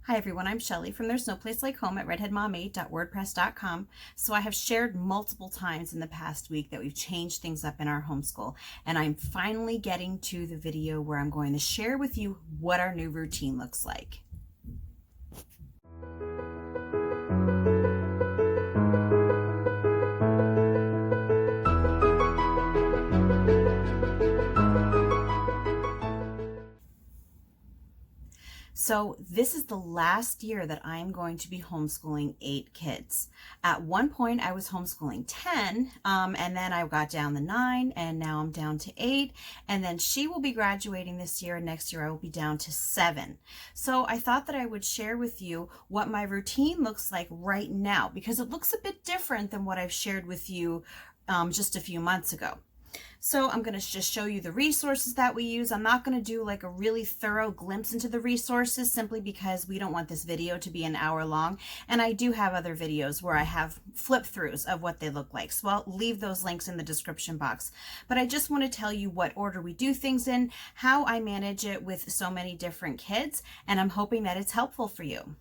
Hi everyone, I'm Shelly from There's No Place Like Home at redheadmom8.wordpress.com. So I have shared multiple times in the past week that we've changed things up in our homeschool, and I'm finally getting to the video where I'm going to share with you what our new routine looks like. So this is the last year that I'm going to be homeschooling 8 kids. At one point I was homeschooling 10, and then I got down to 9, and now I'm down to 8, and then she will be graduating this year, and next year I will be down to 7. So I thought that I would share with you what my routine looks like right now, because it looks a bit different than what I've shared with you just a few months ago. So I'm going to just show you the resources that we use. I'm not going to do like a really thorough glimpse into the resources simply because we don't want this video to be an hour long. And I do have other videos where I have flip throughs of what they look like. So I'll leave those links in the description box. But I just want to tell you what order we do things in, how I manage it with so many different kids, and I'm hoping that it's helpful for you.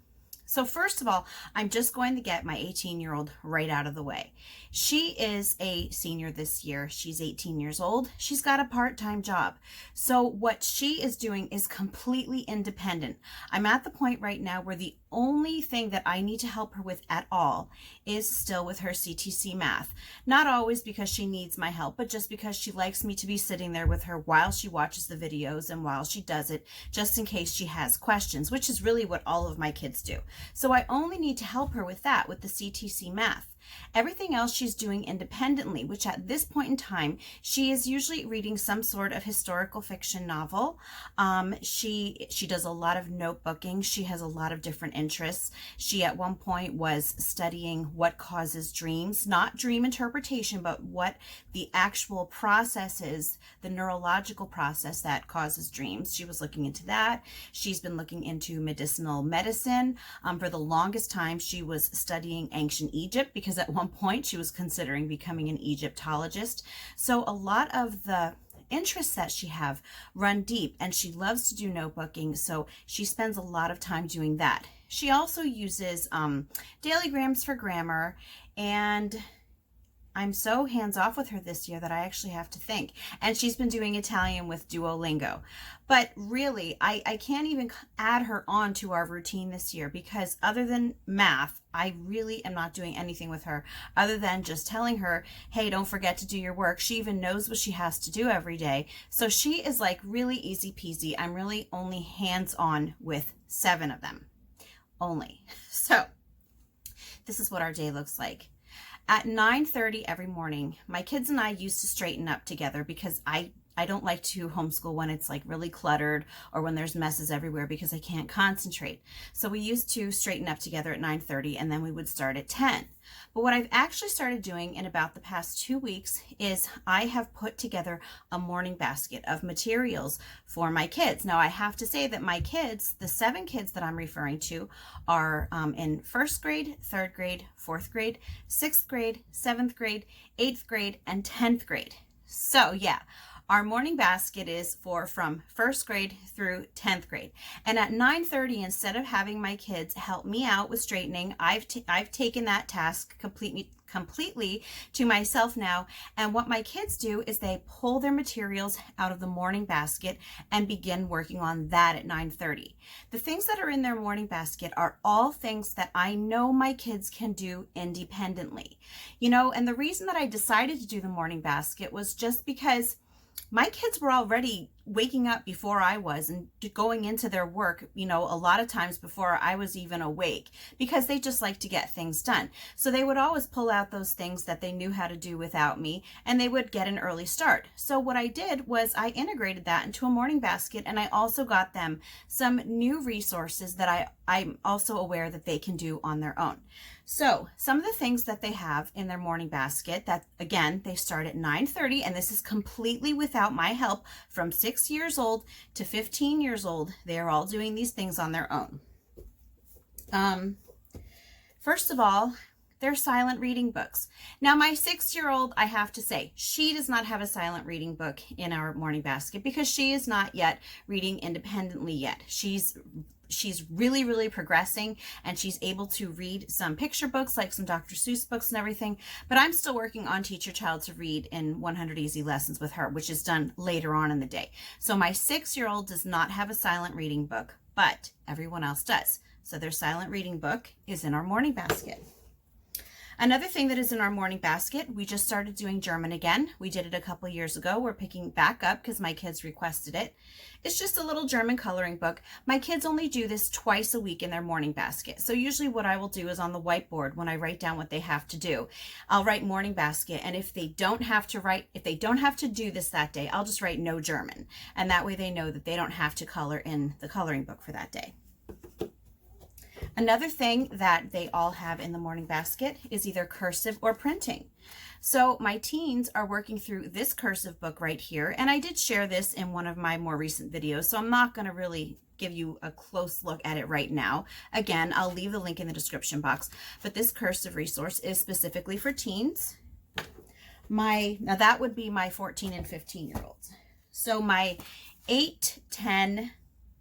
So first of all, I'm just going to get my 18-year-old right out of the way. She is a senior this year. She's 18 years old. She's got a part-time job. So what she is doing is completely independent. I'm at the point right now where the only thing that I need to help her with at all is still with her CTC math. Not always because she needs my help, but just because she likes me to be sitting there with her while she watches the videos and while she does it, just in case she has questions, which is really what all of my kids do. So I only need to help her with that, with the CTC math. Everything else she's doing independently, which at this point in time, she is usually reading some sort of historical fiction novel. She does a lot of notebooking. She has a lot of different interests. She at one point was studying what causes dreams, not dream interpretation, but what the actual process is, the neurological process that causes dreams. She was looking into that. She's been looking into medicinal medicine. For the longest time, she was studying ancient Egypt because at one point she was considering becoming an Egyptologist. So a lot of the interests that she have run deep, and she loves to do notebooking, so she spends a lot of time doing that. She also uses dailygrams for grammar, and I'm so hands-off with her this year that I actually have to think. And she's been doing Italian with Duolingo. But really, I can't even add her on to our routine this year because other than math, I really am not doing anything with her other than just telling her, hey, don't forget to do your work. She even knows what she has to do every day. So she is like really easy peasy. I'm really only hands-on with 7 of them. Only. So this is what our day looks like. At 9:30 every morning, my kids and I used to straighten up together because I don't like to homeschool when it's like really cluttered or when there's messes everywhere because I can't concentrate. So we used to straighten up together at 9:30 and then we would start at 10. But what I've actually started doing in about the past 2 weeks is I have put together a morning basket of materials for my kids. Now I have to say that my kids, the 7 kids that I'm referring to, are in 1st grade, 3rd grade, 4th grade, 6th grade, 7th grade, 8th grade, and 10th grade. So yeah. Our morning basket is from 1st grade through 10th grade. And at 9:30, instead of having my kids help me out with straightening, I've taken that task completely to myself now. And what my kids do is they pull their materials out of the morning basket and begin working on that at 9:30. The things that are in their morning basket are all things that I know my kids can do independently. You know, and the reason that I decided to do the morning basket was just because my kids were already waking up before I was and going into their work, you know, a lot of times before I was even awake because they just like to get things done. So they would always pull out those things that they knew how to do without me, and they would get an early start. So what I did was I integrated that into a morning basket, and I also got them some new resources that I'm also aware that they can do on their own. So some of the things that they have in their morning basket that, again, they start at 9:30, and this is completely without my help. From 6 years old to 15 years old, they are all doing these things on their own. First of all, they're silent reading books. Now, my 6-year-old, I have to say, she does not have a silent reading book in our morning basket because she is not yet reading independently yet. She's she's really, really progressing, and she's able to read some picture books, like some Dr. Seuss books and everything. But I'm still working on Teach Your Child to Read in 100 Easy Lessons with her, which is done later on in the day. So my 6-year-old does not have a silent reading book, but everyone else does. So their silent reading book is in our morning basket. Another thing that is in our morning basket, we just started doing German again. We did it a couple years ago. We're picking back up because my kids requested it. It's just a little German coloring book. My kids only do this twice a week in their morning basket. So usually what I will do is on the whiteboard, when I write down what they have to do, I'll write morning basket. And if they don't have to do this that day, I'll just write no German. And that way they know that they don't have to color in the coloring book for that day. Another thing that they all have in the morning basket is either cursive or printing. So my teens are working through this cursive book right here, and I did share this in one of my more recent videos, so I'm not going to really give you a close look at it right now. Again, I'll leave the link in the description box, but this cursive resource is specifically for teens. Now that would be my 14 and 15-year-olds. So my 8, 10,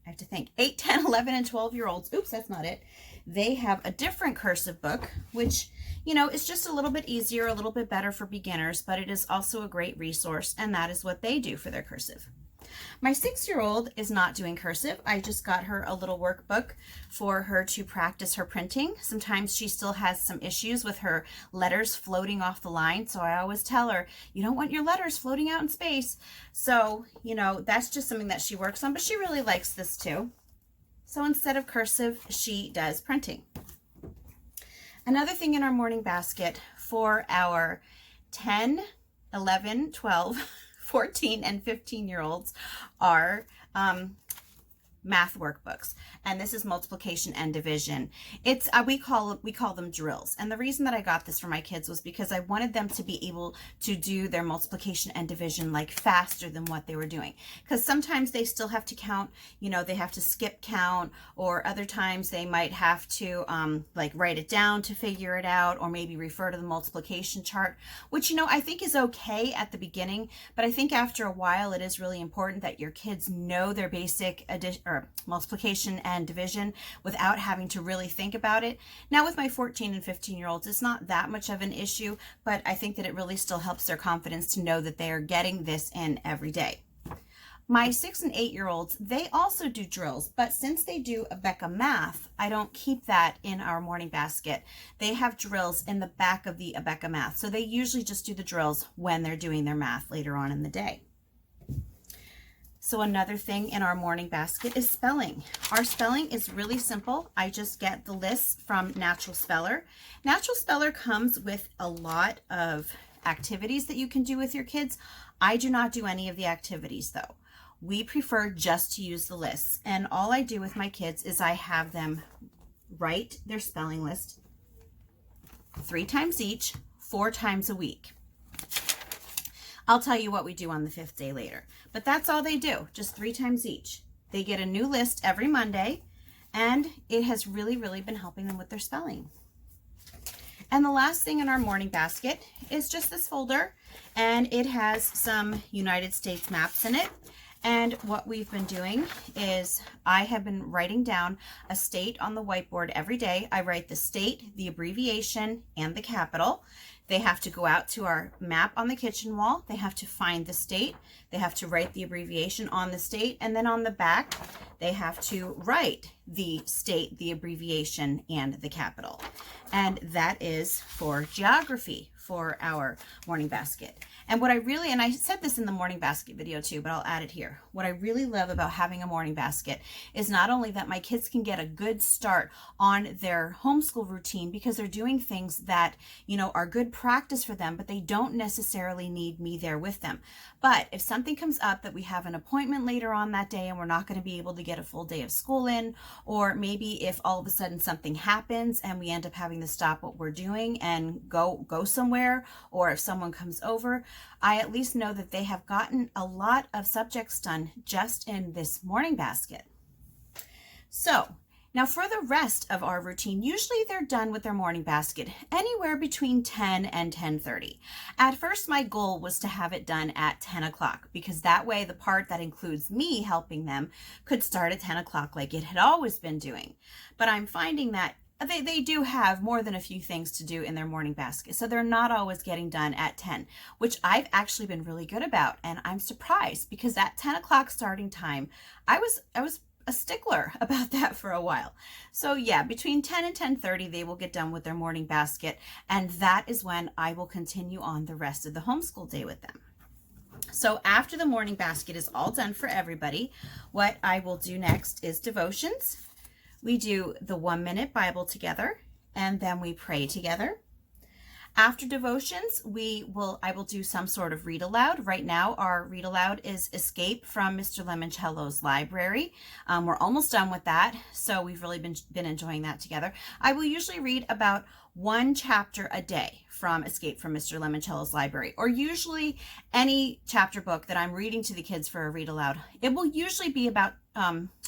11, and 12-year-olds, oops, that's not it. They have a different cursive book, which, you know, is just a little bit easier, a little bit better for beginners, but it is also a great resource, and that is what they do for their cursive. My 6-year-old is not doing cursive. I just got her a little workbook for her to practice her printing. Sometimes she still has some issues with her letters floating off the line, so I always tell her, you don't want your letters floating out in space. So, you know, that's just something that she works on, but she really likes this too. So instead of cursive, she does printing. Another thing in our morning basket for our 10, 11, 12, 14, and 15-year-olds are math workbooks, and this is multiplication and division. It's we call them drills, and the reason that I got this for my kids was because I wanted them to be able to do their multiplication and division like faster than what they were doing, because sometimes they still have to count, you know, they have to skip count, or other times they might have to like write it down to figure it out, or maybe refer to the multiplication chart, which, you know, I think is okay at the beginning, but I think after a while it is really important that your kids know their basic addition or multiplication and division without having to really think about it. Now with my 14 and 15-year-olds, it's not that much of an issue, but I think that it really still helps their confidence to know that they are getting this in every day. My 6 and 8-year-olds, they also do drills, but since they do Abeka Math, I don't keep that in our morning basket. They have drills in the back of the Abeka Math, so they usually just do the drills when they're doing their math later on in the day. So another thing in our morning basket is spelling. Our spelling is really simple. I just get the list from Natural Speller. Natural Speller comes with a lot of activities that you can do with your kids. I do not do any of the activities though. We prefer just to use the lists. And all I do with my kids is I have them write their spelling list 3 times each, 4 times a week. I'll tell you what we do on the 5th day later, but that's all they do, just 3 times each. They get a new list every Monday, and it has really, really been helping them with their spelling. And the last thing in our morning basket is just this folder, and it has some United States maps in it. And what we've been doing is I have been writing down a state on the whiteboard every day. I write the state, the abbreviation, and the capital. They have to go out to our map on the kitchen wall. They have to find the state. They have to write the abbreviation on the state. And then on the back, they have to write the state, the abbreviation, and the capital. And that is for geography for our morning basket. And what I really, and I said this in the morning basket video too, but I'll add it here. What I really love about having a morning basket is not only that my kids can get a good start on their homeschool routine because they're doing things that, you know, are good practice for them, but they don't necessarily need me there with them. But if something comes up that we have an appointment later on that day and we're not going to be able to get a full day of school in, or maybe if all of a sudden something happens and we end up having to stop what we're doing and go somewhere, or if someone comes over, I at least know that they have gotten a lot of subjects done just in this morning basket. So Now for the rest of our routine, usually they're done with their morning basket anywhere between 10 and 10:30. At first, my goal was to have it done at 10 o'clock because that way the part that includes me helping them could start at 10 o'clock like it had always been doing. But I'm finding that they do have more than a few things to do in their morning basket. So they're not always getting done at 10, which I've actually been really good about. And I'm surprised because at 10 o'clock starting time, I was a stickler about that for a while. So yeah, between 10 and 10:30, they will get done with their morning basket. And that is when I will continue on the rest of the homeschool day with them. So after the morning basket is all done for everybody, what I will do next is devotions. We do the 1-minute Bible together, and then we pray together. After devotions, I will do some sort of read aloud. Right now, our read aloud is Escape from Mr. Lemoncello's library. We're almost done with that, so we've really been enjoying that together. I will usually read about 1 chapter a day from Escape from Mr. Lemoncello's library, or usually any chapter book that I'm reading to the kids for a read aloud. It will usually be about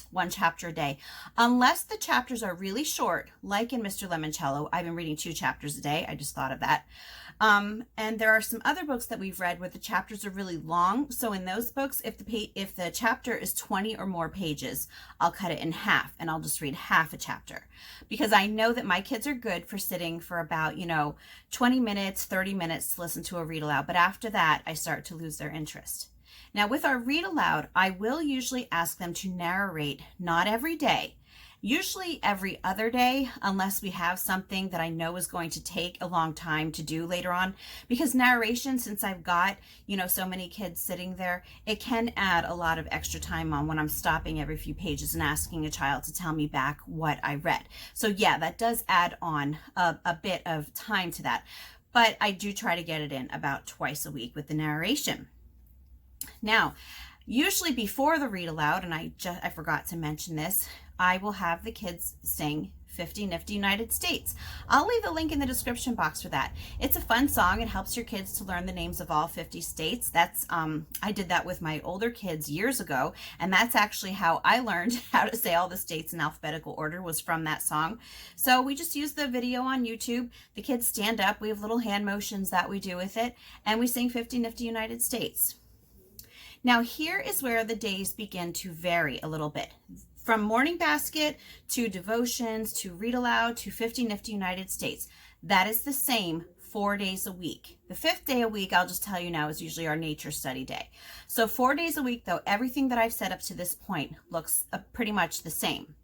1 chapter a day, unless the chapters are really short, like in Mr. Lemoncello. I've been reading 2 chapters a day. I just thought of that. And there are some other books that we've read where the chapters are really long. So in those books, if the chapter is 20 or more pages, I'll cut it in half and I'll just read half a chapter, because I know that my kids are good for sitting for about, 20 minutes, 30 minutes to listen to a read aloud. But after that, I start to lose their interest. Now with our read aloud, I will usually ask them to narrate, not every day, usually every other day, unless we have something that I know is going to take a long time to do later on. Because narration, since I've got, so many kids sitting there, it can add a lot of extra time on when I'm stopping every few pages and asking a child to tell me back what I read. So yeah, that does add on a bit of time to that. But I do try to get it in about twice a week with the narration. Now, usually before the read aloud, and I forgot to mention this, I will have the kids sing 50 Nifty United States. I'll leave a link in the description box for that. It's a fun song. It helps your kids to learn the names of all 50 states. That's I did that with my older kids years ago, and that's actually how I learned how to say all the states in alphabetical order, was from that song. So we just use the video on YouTube. The kids stand up. We have little hand motions that we do with it, and we sing 50 Nifty United States. Now here is where the days begin to vary a little bit. From morning basket to devotions to read aloud to 50 Nifty United States. That is the same 4 days a week. The 5th day a week, I'll just tell you now, is usually our nature study day. So 4 days a week, though, everything that I've set up to this point looks pretty much the same.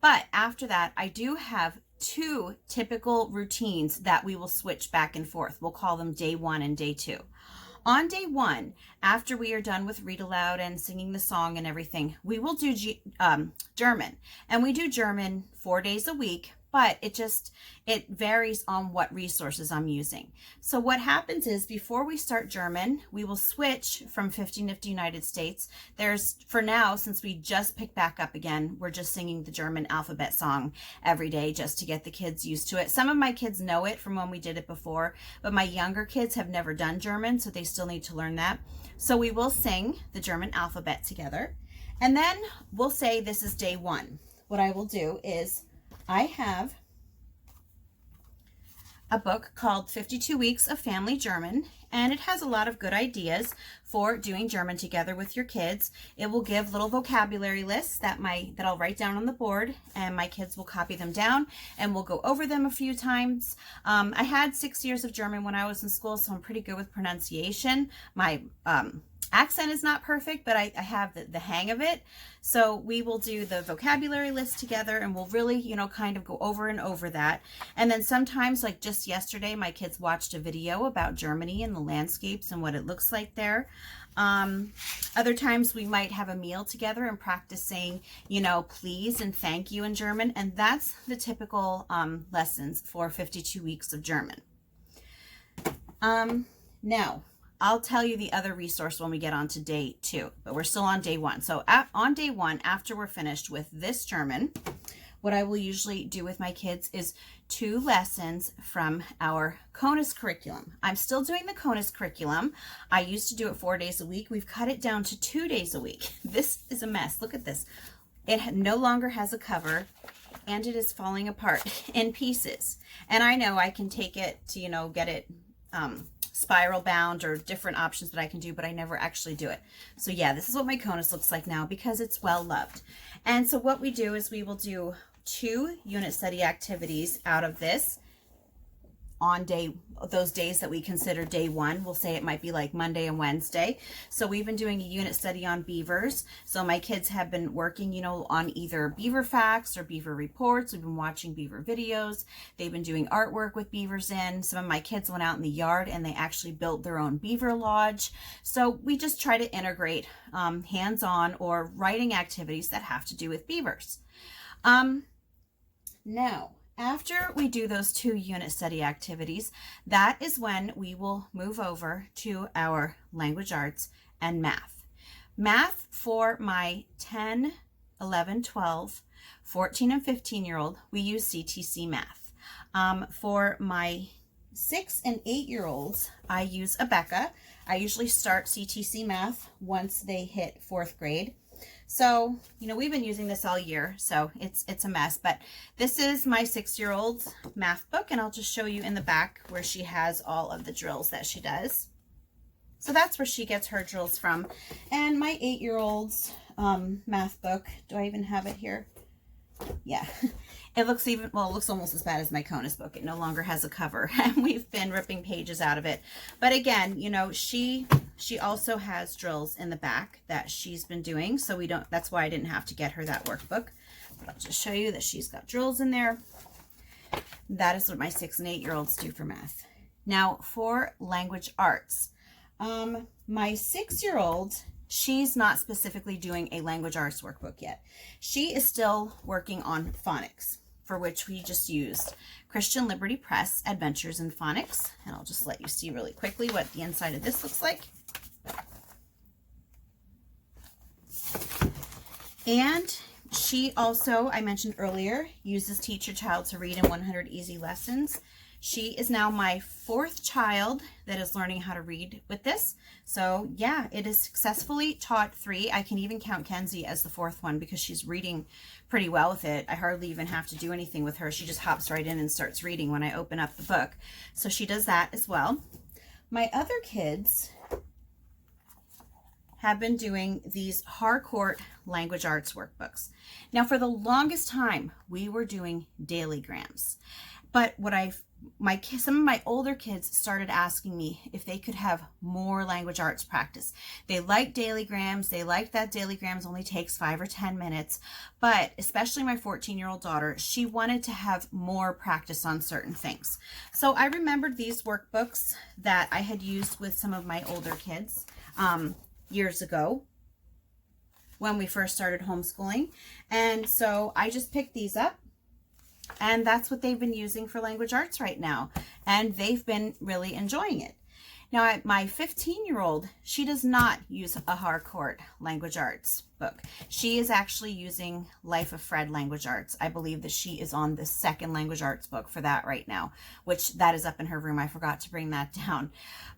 But after that, I do have 2 typical routines that we will switch back and forth. We'll call them day 1 and day 2. On day 1, after we are done with read aloud and singing the song and everything, we will do German. And we do German 4 days a week, but it varies on what resources I'm using. So what happens is, before we start German, we will switch from 50 Nifty United States. For now, since we just picked back up again, we're just singing the German alphabet song every day just to get the kids used to it. Some of my kids know it from when we did it before, but my younger kids have never done German, so they still need to learn that. So we will sing the German alphabet together, and then we'll say this is day 1. What I will do is, I have a book called 52 Weeks of Family German, and it has a lot of good ideas for doing German together with your kids. It will give little vocabulary lists that I'll write down on the board, and my kids will copy them down, and we'll go over them a few times. I had 6 years of German when I was in school, so I'm pretty good with pronunciation. My accent is not perfect, but I have the hang of it. So we will do the vocabulary list together, and we'll really, kind of go over and over that. And then sometimes, like just yesterday, my kids watched a video about Germany and the landscapes and what it looks like there. Other times we might have a meal together and practice saying, please and thank you in German. And that's the typical lessons for 52 weeks of German. Now, I'll tell you the other resource when we get on to day 2, but we're still on day 1. So on day 1, after we're finished with this German, what I will usually do with my kids is 2 lessons from our CONUS curriculum. I'm still doing the CONUS curriculum. I used to do it 4 days a week. We've cut it down to 2 days a week. This is a mess. Look at this. It no longer has a cover. and it is falling apart in pieces. And I know I can take it to, get it spiral bound or different options that I can do, but I never actually do it. So yeah, this is what my CONUS looks like now because it's well loved. And so what we do is we will do 2 unit study activities out of this on those days that we consider day 1. We'll say it might be like Monday and Wednesday. So we've been doing a unit study on beavers. So my kids have been working, on either beaver facts or beaver reports. We've been watching beaver videos. They've been doing artwork with beavers in. Some of my kids went out in the yard and they actually built their own beaver lodge. So we just try to integrate hands-on or writing activities that have to do with beavers. Now, after we do those 2 unit study activities, that is when we will move over to our language arts and math. Math for my 10, 11, 12, 14, and 15-year-old, we use CTC Math. For my 6 and 8-year-olds, I use Abeka. I usually start CTC Math once they hit 4th grade. So, we've been using this all year, so it's a mess, but this is my 6-year-old's math book, and I'll just show you in the back where she has all of the drills that she does. So that's where she gets her drills from. And my 8-year-old's math book, do I even have it here? Yeah, it looks it looks almost as bad as my CONUS book. It no longer has a cover, and we've been ripping pages out of it. But again, she also has drills in the back that she's been doing, so that's why I didn't have to get her that workbook. But I'll just show you that she's got drills in there. That is what my 6 and 8-year-olds do for math. Now for language arts, my 6-year-old, she's not specifically doing a language arts workbook yet. She is still working on phonics, for which we just used Christian Liberty Press Adventures in Phonics. And I'll just let you see really quickly what the inside of this looks like. And she also, I mentioned earlier, uses Teach Your Child to Read in 100 Easy Lessons. She is now my 4th child that is learning how to read with this. So yeah, it has successfully taught 3. I can even count Kenzie as the 4th one because she's reading pretty well with it. I hardly even have to do anything with her. She just hops right in and starts reading when I open up the book. So she does that as well. My other kids have been doing these Harcourt language arts workbooks. Now, for the longest time, we were doing dailygrams. But some of my older kids started asking me if they could have more language arts practice. They like dailygrams. They like that dailygrams only takes 5 or 10 minutes. But especially my 14-year-old daughter, she wanted to have more practice on certain things. So I remembered these workbooks that I had used with some of my older kids years ago when we first started homeschooling. And so I just picked these up. And that's what they've been using for language arts right now. And they've been really enjoying it. Now, my 15-year-old, she does not use a Harcourt language arts book. She is actually using Life of Fred language arts. I believe that she is on the 2nd language arts book for that right now, which that is up in her room. I forgot to bring that down.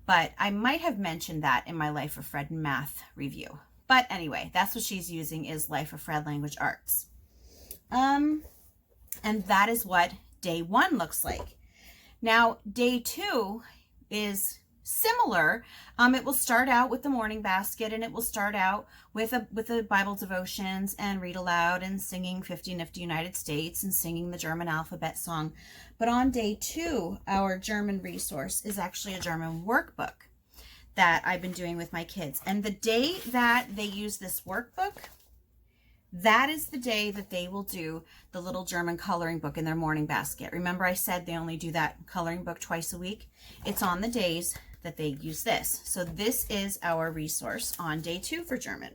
But I might have mentioned that in my Life of Fred math review. But anyway, that's what she's using is Life of Fred language arts. And that is what day 1 looks like. Now, day 2 is similar. It will start out with the morning basket, and it will start out with the Bible devotions and read aloud and singing 50 Nifty United States and singing the German alphabet song. But on day 2, our German resource is actually a German workbook that I've been doing with my kids. And the day that they use this workbook, that is the day that they will do the little German coloring book in their morning basket. Remember I said they only do that coloring book twice a week? It's on the days that they use this. So this is our resource on day 2 for German.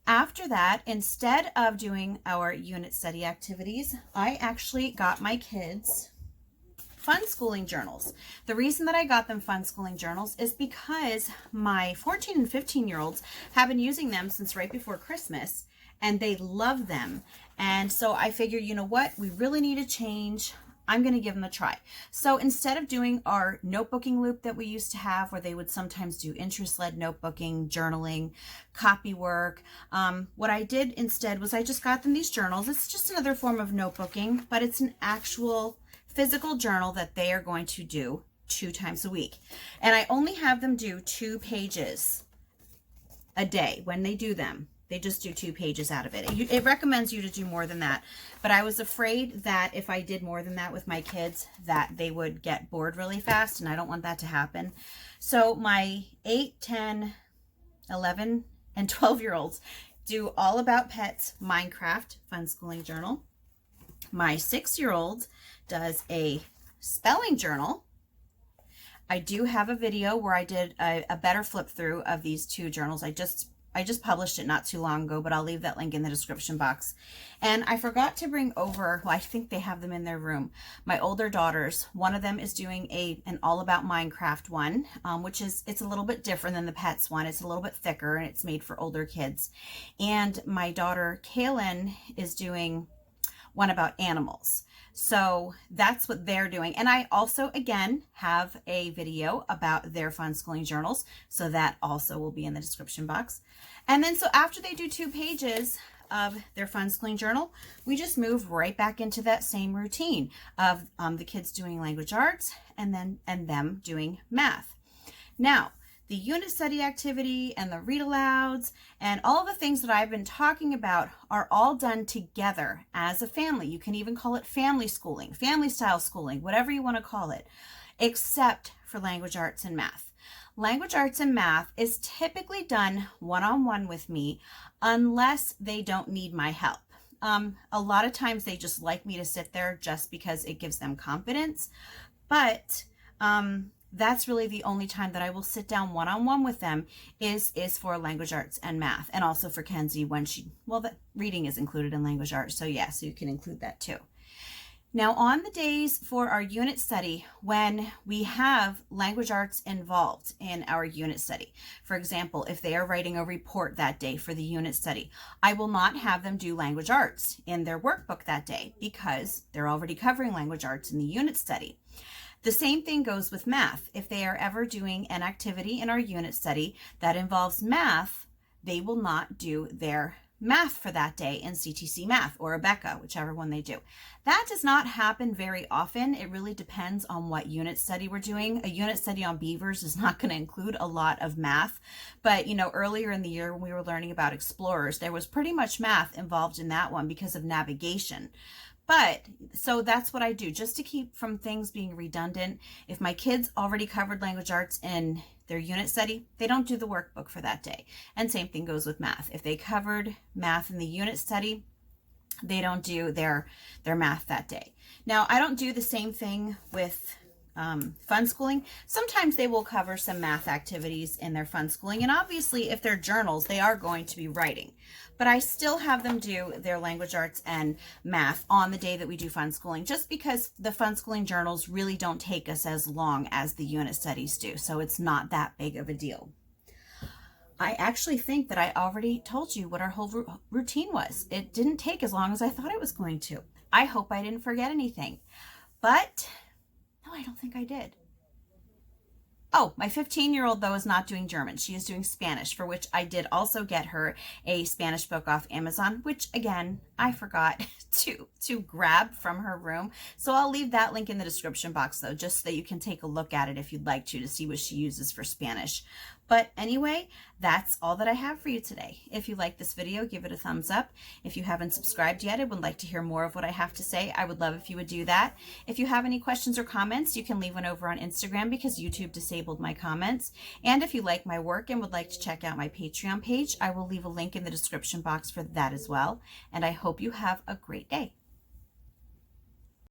After that, instead of doing our unit study activities, I actually got my kids fun schooling journals. The reason that I got them fun schooling journals is because my 14 and 15-year-olds have been using them since right before Christmas, and they love them. And so I figured, you know what, we really need a change. I'm going to give them a try. So instead of doing our notebooking loop that we used to have, where they would sometimes do interest-led notebooking, journaling, copy work, what I did instead was I just got them these journals. It's just another form of notebooking, but it's an actual physical journal that they are going to do 2 times a week. And I only have them do 2 pages a day when they do them. They just do 2 pages out of it. It recommends you to do more than that. But I was afraid that if I did more than that with my kids, that they would get bored really fast, and I don't want that to happen. So my 8, 10, 11, and 12-year-olds do All About Pets, Minecraft, Fun Schooling Journal. My 6-year-old does a spelling journal. I do have a video where I did a better flip through of these 2 journals. I just published it not too long ago, but I'll leave that link in the description box. And I forgot to bring over, well, I think they have them in their room, my older daughters. One of them is doing an All About Minecraft one, which it's a little bit different than the pets one. It's a little bit thicker and it's made for older kids. And my daughter Kaylin is doing one about animals. So that's what they're doing. And I also, again, have a video about their fun schooling journals. So that also will be in the description box. And then so after they do 2 pages of their fun schooling journal, we just move right back into that same routine of the kids doing language arts and them doing math. Now, the unit study activity and the read-alouds and all the things that I've been talking about are all done together as a family. You can even call it family schooling, family style schooling, whatever you want to call it, except for language arts and math. Language arts and math is typically done one-on-one with me unless they don't need my help. A lot of times they just like me to sit there just because it gives them confidence, but that's really the only time that I will sit down one-on-one with them is for language arts and math, and also for Kenzie when the reading is included in language arts. So yeah, so you can include that too. Now on the days for our unit study, when we have language arts involved in our unit study, for example, if they are writing a report that day for the unit study, I will not have them do language arts in their workbook that day because they're already covering language arts in the unit study. The same thing goes with math. If they are ever doing an activity in our unit study that involves math, they will not do their math for that day in CTC Math or Rebecca, whichever one they do. That does not happen very often. It really depends on what unit study we're doing. A unit study on beavers is not going to include a lot of math, but earlier in the year when we were learning about explorers, there was pretty much math involved in that one because of navigation. But so that's what I do just to keep from things being redundant. If my kids already covered language arts in their unit study, they don't do the workbook for that day. And same thing goes with math. If they covered math in the unit study, they don't do their math that day. Now, I don't do the same thing with fun schooling. Sometimes they will cover some math activities in their fun schooling. And obviously, if they're journals, they are going to be writing. But I still have them do their language arts and math on the day that we do fun schooling, just because the fun schooling journals really don't take us as long as the unit studies do. So it's not that big of a deal. I actually think that I already told you what our whole routine was. It didn't take as long as I thought it was going to. I hope I didn't forget anything. But no, I don't think I did. Oh, my 15-year-old, though, is not doing German. She is doing Spanish, for which I did also get her a Spanish book off Amazon, which, again, I forgot to grab from her room. So I'll leave that link in the description box, though, just so that you can take a look at it if you'd like to see what she uses for Spanish. But anyway, that's all that I have for you today. If you like this video, give it a thumbs up. If you haven't subscribed yet and would like to hear more of what I have to say, I would love if you would do that. If you have any questions or comments, you can leave one over on Instagram because YouTube disabled my comments. And if you like my work and would like to check out my Patreon page, I will leave a link in the description box for that as well. And I hope you have a great day.